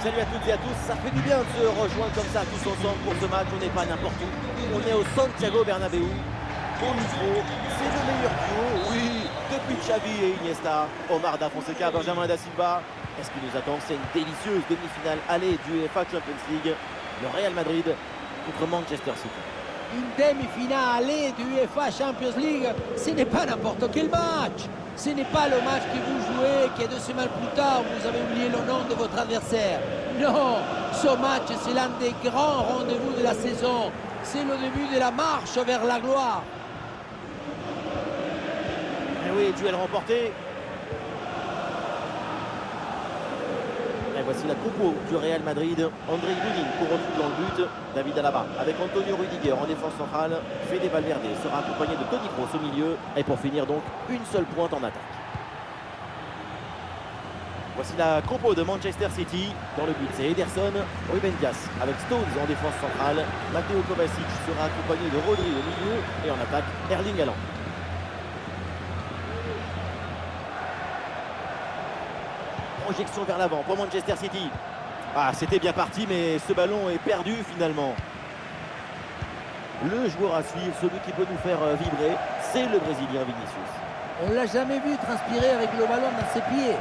Salut à toutes et à tous, ça fait du bien de se rejoindre comme ça tous ensemble pour ce match. On n'est pas n'importe où, on est au Santiago Bernabéu. Au micro, c'est le meilleur duo, oui, depuis Xavi et Iniesta. Omar Da Fonseca, Benjamin Da Silva. Et ce qui nous attend, c'est une délicieuse demi-finale aller du UEFA Champions League. Le Real Madrid contre Manchester City. Une demi-finale du UEFA Champions League, ce n'est pas n'importe quel match. Ce n'est pas le match que vous jouez, qui est 2 semaines plus tard, vous avez oublié le nom de votre adversaire. Non, ce match, c'est l'un des grands rendez-vous de la saison. C'est le début de la marche vers la gloire. Et oui, duel remporté. Et voici la compo du Real Madrid. André Lunin qu'on retrouve dans le but. David Alaba avec Antonio Rudiger en défense centrale. Fede Valverde sera accompagné de Toni Kroos au milieu. Et pour finir donc, une seule pointe en attaque. Voici la compo de Manchester City. Dans le but, c'est Ederson, Ruben Dias avec Stones en défense centrale. Matteo Kovacic sera accompagné de Rodri au milieu. Et en attaque, Erling Haaland. Projection vers l'avant pour Manchester City. Ah, c'était bien parti, mais ce ballon est perdu finalement. Le joueur à suivre, celui qui peut nous faire vibrer, c'est le Brésilien Vinicius. On ne l'a jamais vu transpirer avec le ballon dans ses pieds.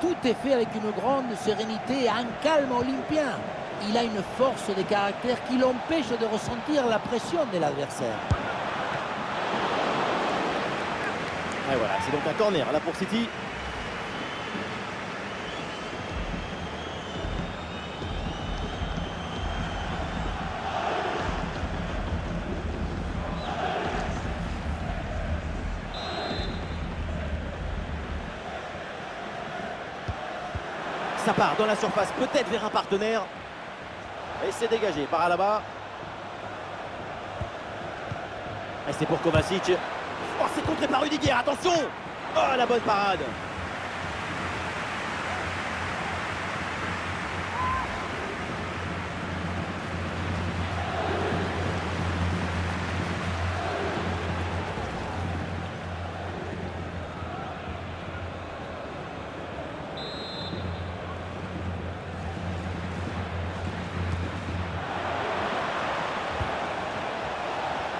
Tout est fait avec une grande sérénité et un calme olympien. Il a une force de caractère qui l'empêche de ressentir la pression de l'adversaire. Et voilà, c'est donc un corner là pour City. Ça part dans la surface, peut-être vers un partenaire. Et c'est dégagé par Alaba. Et c'est pour Kovacic. Oh, c'est contré par Rudiger, attention! Oh, la bonne parade!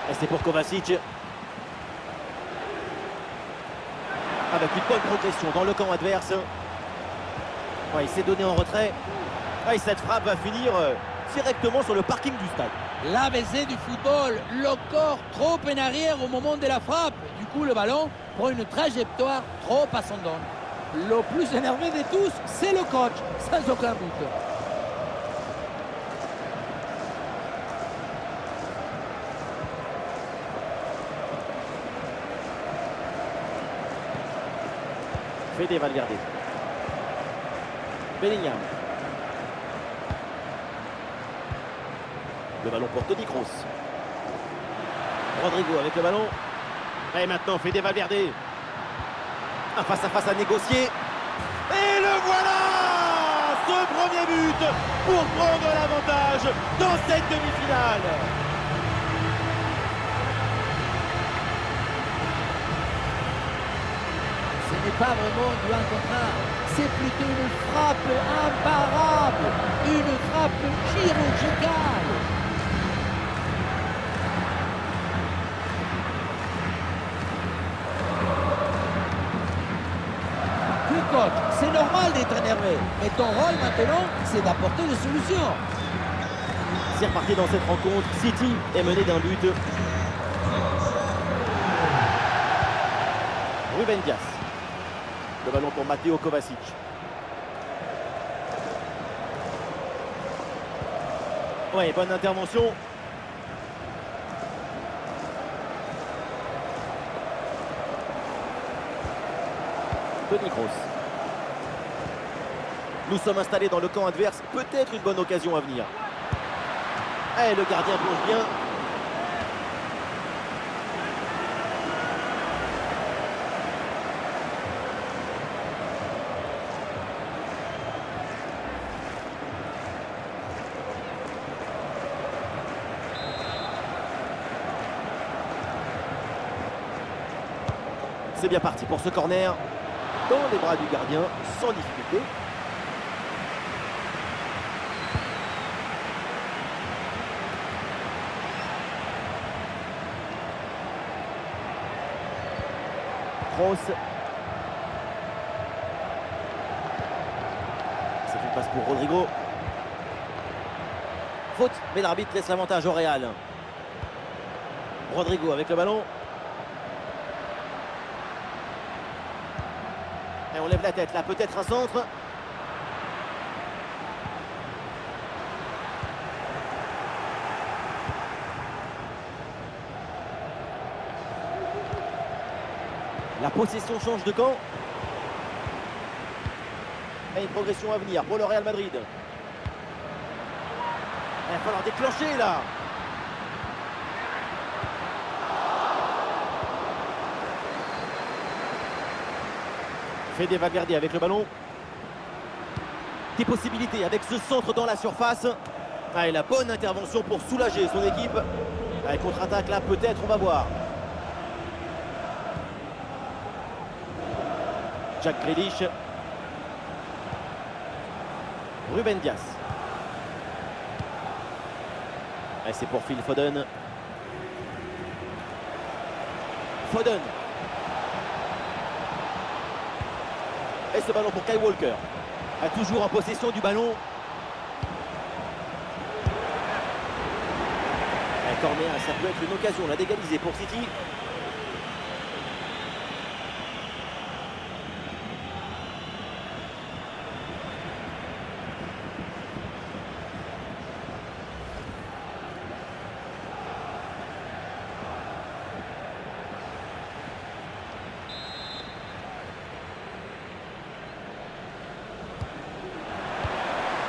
Et c'est pour Kovacic. Avec une bonne progression dans le camp adverse. Ouais, il s'est donné en retrait. Ouais, cette frappe va finir directement sur le parking du stade. L'ABC du football, le corps trop en arrière au moment de la frappe. Du coup, le ballon prend une trajectoire trop ascendante. Le plus énervé de tous, c'est le coach, sans aucun doute. Fede Valverde. Bellingham. Le ballon pour Toni Kroos. Rodrigo avec le ballon. Et maintenant Fede Valverde. Un face-à-face à négocier. Et le voilà! Ce premier but pour prendre l'avantage dans cette demi-finale. Ce n'est pas vraiment du 1 contre 1, c'est plutôt une frappe imparable, une frappe chirurgicale. Oui, coach, c'est normal d'être énervé, mais ton rôle maintenant, c'est d'apporter des solutions. C'est reparti dans cette rencontre. City est mené d'un but. Ruben Dias. Le ballon pour Matteo Kovacic. Ouais, bonne intervention. Toni Kroos. Nous sommes installés dans le camp adverse. Peut-être une bonne occasion à venir. Et le gardien plonge bien. C'est bien parti pour ce corner. Dans les bras du gardien, sans difficulté. Kroos. C'est une passe pour Rodrigo. Faute, mais l'arbitre laisse l'avantage au Real. Rodrigo avec le ballon. Et on lève la tête là, peut-être un centre. La possession change de camp. Et une progression à venir pour le Real Madrid. Il va falloir déclencher là. Fede Valverde avec le ballon. Des possibilités avec ce centre dans la surface. Ah, et la bonne intervention pour soulager son équipe. Avec contre-attaque là, peut-être, on va voir. Jack Grealish. Ruben Dias. Et c'est pour Phil Foden. Foden. Et ce ballon pour Kyle Walker. Toujours en possession du ballon. Un corner, ça peut être une occasion là d'égaliser pour City.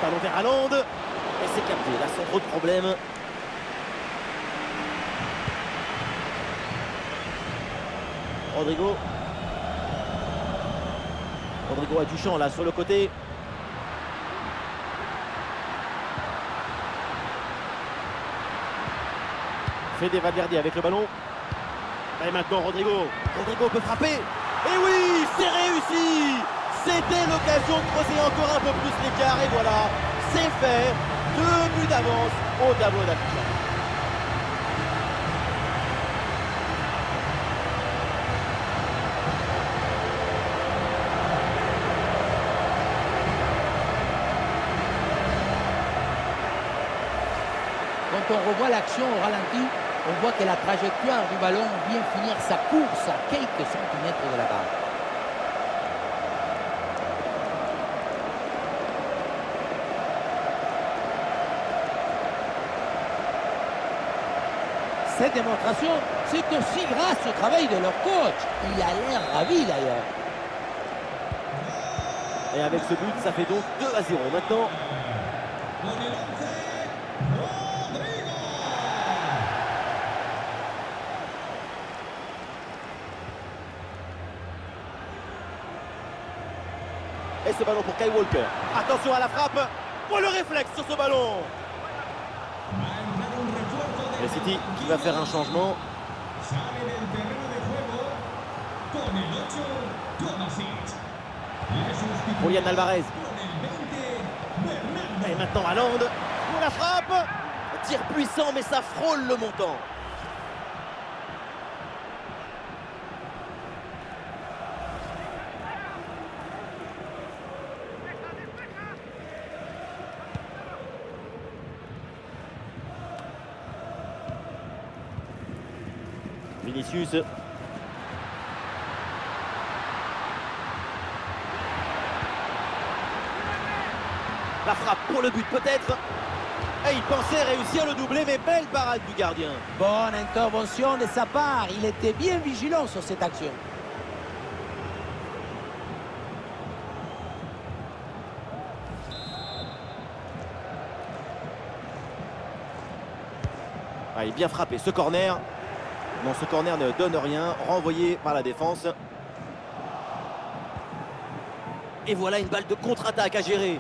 Ballon vers Haaland. Et c'est capté, là sans trop de problème. Rodrigo. Rodrigo a du champ là sur le côté. Fede Valverde avec le ballon. Et maintenant Rodrigo. Rodrigo peut frapper. Et oui, c'est réussi. C'était l'occasion de creuser encore un peu plus l'écart. Et voilà, c'est fait. 2 buts d'avance au tableau d'affichage. Quand on revoit l'action au ralenti, on voit que la trajectoire du ballon vient finir sa course à quelques centimètres de la barre. Cette démonstration, c'est aussi grâce au travail de leur coach. Il a l'air ravi d'ailleurs. Et avec ce but, ça fait donc 2-0 maintenant. Et ce ballon pour Kyle Walker. Attention à la frappe. Oh, le réflexe sur ce ballon. Et City qui va faire un changement. Julian Alvarez. Et maintenant Haaland. Pour la frappe. Tir puissant, mais ça frôle le montant. Vinicius. La frappe pour le but peut-être. Et il pensait réussir le doublé, mais belle parade du gardien. Bonne intervention de sa part. Il était bien vigilant sur cette action. Ah, il est bien frappé ce corner. Non, ce corner ne donne rien. Renvoyé par la défense. Et voilà une balle de contre-attaque à gérer.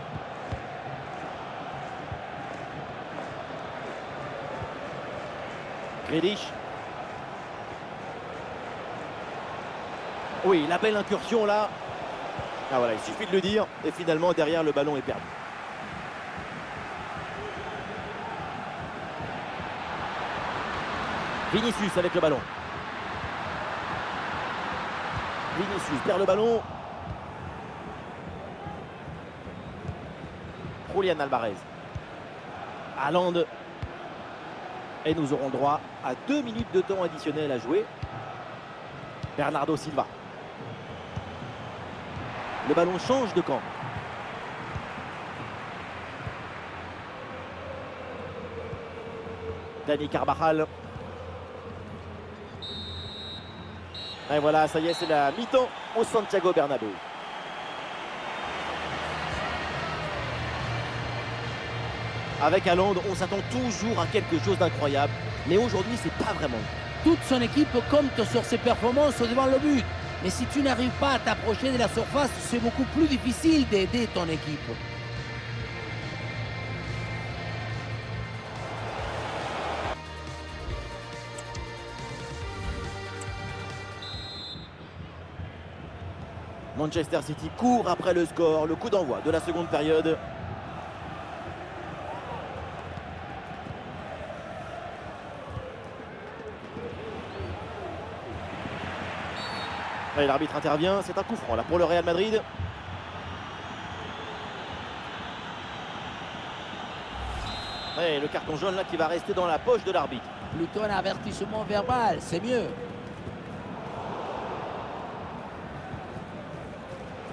Grealish. Oui, la belle incursion là. Ah voilà, il suffit de le dire. Et finalement, derrière, le ballon est perdu. Vinicius avec le ballon. Vinicius perd le ballon. Julián Alvarez. Haaland. Et nous aurons droit à 2 minutes de temps additionnel à jouer. Bernardo Silva. Le ballon change de camp. Dani Carvajal. Et voilà, ça y est, c'est la mi-temps au Santiago Bernabéu. Avec Haaland, on s'attend toujours à quelque chose d'incroyable. Mais aujourd'hui, c'est pas vraiment. Toute son équipe compte sur ses performances devant le but. Mais si tu n'arrives pas à t'approcher de la surface, c'est beaucoup plus difficile d'aider ton équipe. Manchester City court après le score, le coup d'envoi de la seconde période. Et l'arbitre intervient, c'est un coup franc là pour le Real Madrid. Et le carton jaune là qui va rester dans la poche de l'arbitre. Plutôt un avertissement verbal, c'est mieux.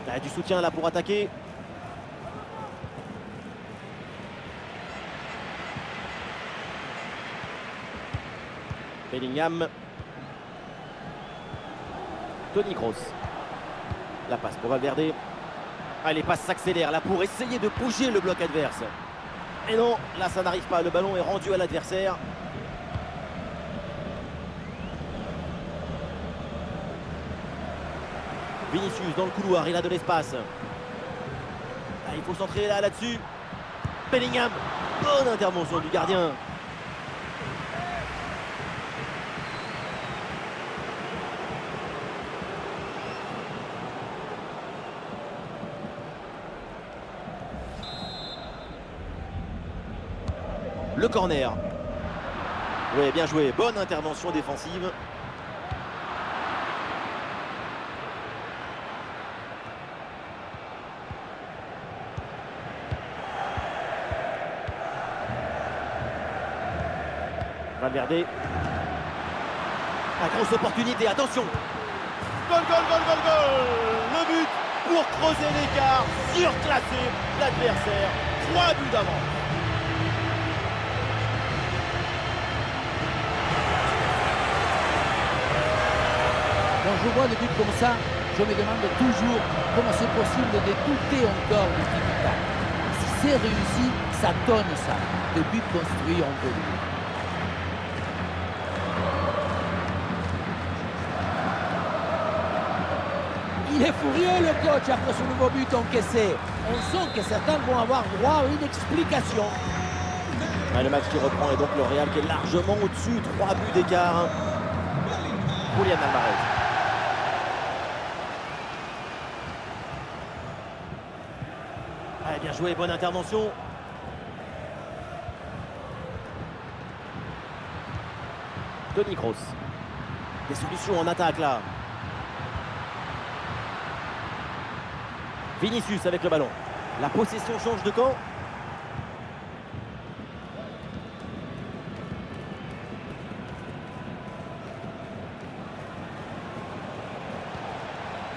Il y a du soutien là pour attaquer. Bellingham. Toni Kroos. La passe pour Valverde. Ah, les passes s'accélèrent là pour essayer de bouger le bloc adverse. Et non, là ça n'arrive pas. Le ballon est rendu à l'adversaire. Vinicius dans le couloir, il a de l'espace. Ah, il faut centrer là-dessus. Bellingham. Bonne intervention du gardien. Le corner. Oui, bien joué. Bonne intervention défensive. Valverde. La grosse opportunité, attention. Goal, goal, goal, goal, goal. Le but pour creuser l'écart, surclasser l'adversaire. 3 buts d'avance. Quand je vois des buts comme ça, je me demande toujours comment c'est possible de douter encore du tic-tac. Si c'est réussi, ça donne ça, des buts construits en veut. Il est furieux le coach après ce nouveau but encaissé. On sent que certains vont avoir droit à une explication. Ouais, le match qui reprend et donc le Real qui est largement au-dessus, 3 buts d'écart. Julián Alvarez. Ouais, bien joué, bonne intervention. Toni Kroos. Des solutions en attaque là. Vinicius avec le ballon. La possession change de camp.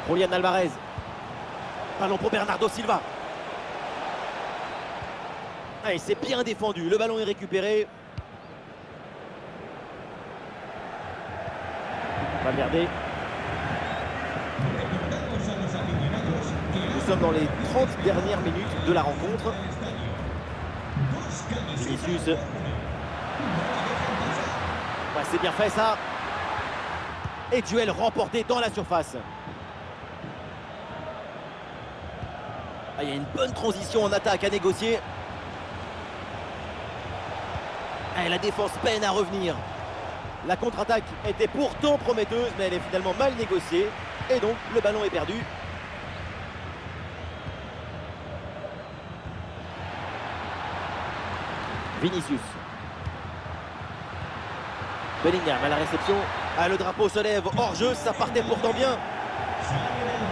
Julián Alvarez. Ballon pour Bernardo Silva. Ah, c'est bien défendu. Le ballon est récupéré. Valverde. Nous sommes dans les 30 dernières minutes de la rencontre. Vinicius. Ouais, c'est bien fait ça. Et duel remporté dans la surface. Ah, il y a une bonne transition en attaque à négocier. Ah, la défense peine à revenir. La contre-attaque était pourtant prometteuse, mais elle est finalement mal négociée. Et donc, le ballon est perdu. Vinicius. Bellingham à la réception. Ah, le drapeau se lève hors jeu, ça partait pourtant bien.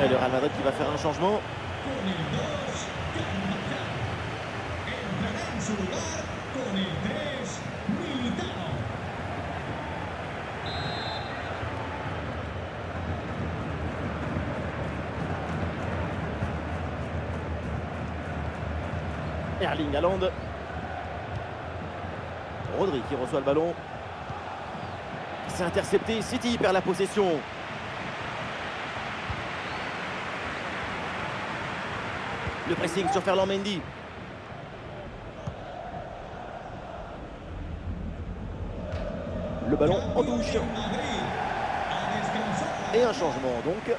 Et le Real Madrid qui va faire un changement. Erling Haaland. Rodri qui reçoit le ballon. C'est intercepté. City perd la possession. Le pressing sur Ferland Mendy. Le ballon en touche. Et un changement donc.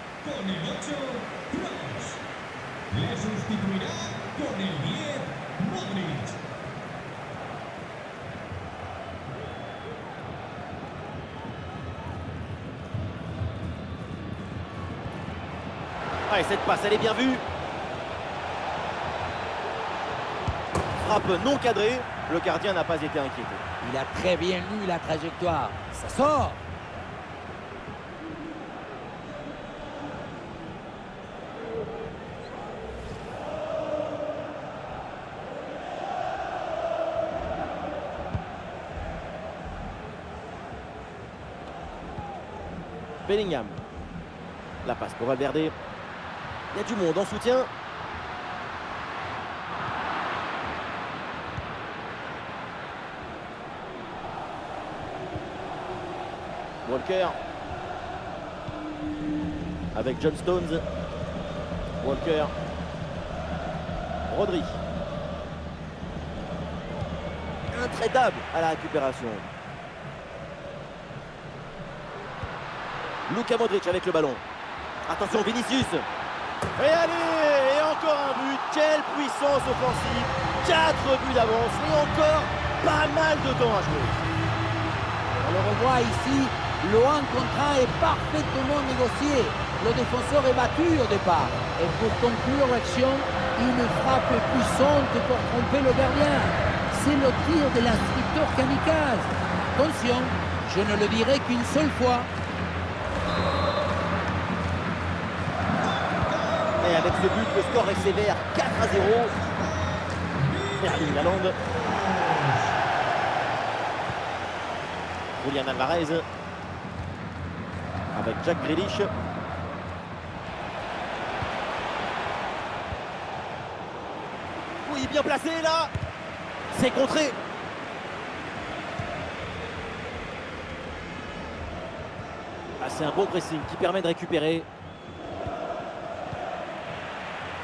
Ah, et cette passe, elle est bien vue. Frappe non cadrée. Le gardien n'a pas été inquiété. Il a très bien lu la trajectoire. Ça sort. Bellingham. La passe pour Valverde. Il y a du monde en soutien. Walker. Avec John Stones. Walker. Rodri. Intraitable à la récupération. Luka Modric avec le ballon. Attention Vinicius. Et allez, et encore un but. Quelle puissance offensive. 4 buts d'avance et encore pas mal de temps à jouer. On le revoit ici, le 1 contre 1 est parfaitement négocié. Le défenseur est battu au départ. Et pour conclure l'action, une frappe puissante pour tromper le gardien. C'est le tir de l'instructeur kamikaze. Attention, je ne le dirai qu'une seule fois. Et avec ce but, le score est sévère, 4-0. Erling Haaland. Julian Alvarez. Avec Jack Grealish. Oui, bien placé là. C'est contré. Ah, c'est un bon pressing qui permet de récupérer.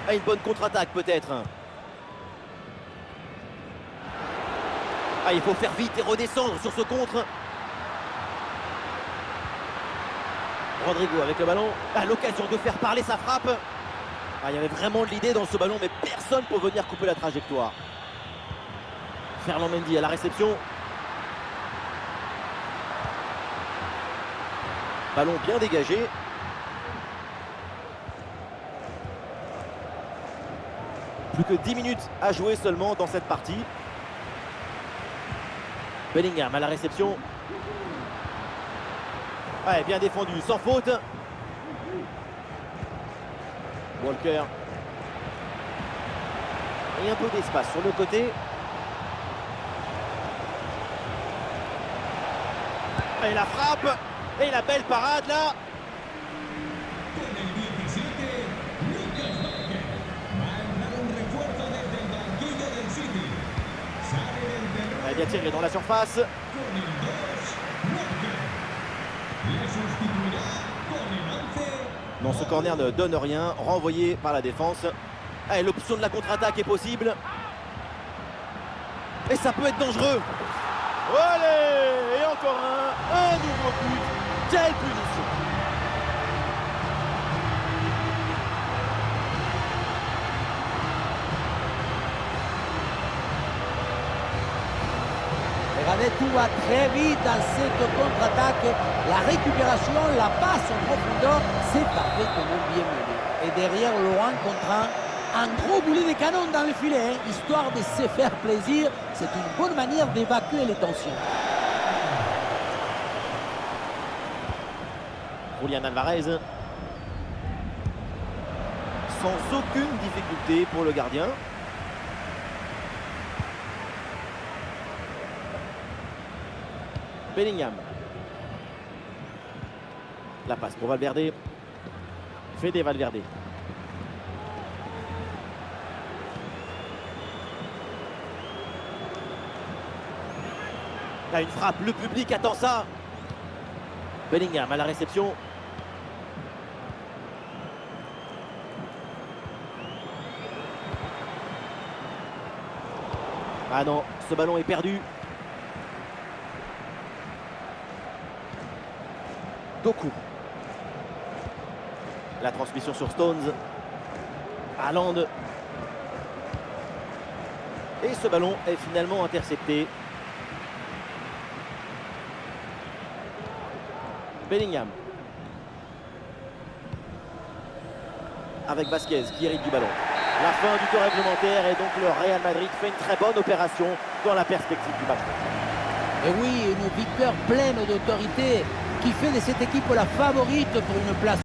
Ah, une bonne contre-attaque peut-être. Ah, il faut faire vite et redescendre sur ce contre. Rodrigo avec le ballon. Ah, l'occasion de faire parler sa frappe. Ah, il y avait vraiment de l'idée dans ce ballon, mais personne pour venir couper la trajectoire. Ferland Mendy à la réception. Ballon bien dégagé. Plus que 10 minutes à jouer seulement dans cette partie. Bellingham à la réception. Ouais, bien défendu, sans faute. Walker. Et un peu d'espace sur le côté. Et la frappe. Et la belle parade là. Elle est bien tirée dans la surface. Non, ce corner ne donne rien. Renvoyé par la défense. Allez, l'option de la contre-attaque est possible. Et ça peut être dangereux. Allez, et encore un nouveau but. Quelle punition. Regardez, tout va très vite dans cette contre-attaque. La récupération, la passe en profondeur, c'est parfaitement bien mené. Et derrière le 1 contre 1, un gros boulet de canon dans le filet, histoire de se faire plaisir. C'est une bonne manière d'évacuer les tensions. Julian Alvarez. sans aucune difficulté pour le gardien. Bellingham. La passe pour Valverde. Fede Valverde. Là, une frappe, le public attend ça. Bellingham à la réception. Ah non, ce ballon est perdu. Doku. La transmission sur Stones. Haaland. Et ce ballon est finalement intercepté. Bellingham. Avec Vasquez qui hérite du ballon. La fin du temps réglementaire et donc le Real Madrid fait une très bonne opération dans la perspective du match. Et oui, une victoire pleine d'autorité qui fait de cette équipe la favorite pour une place.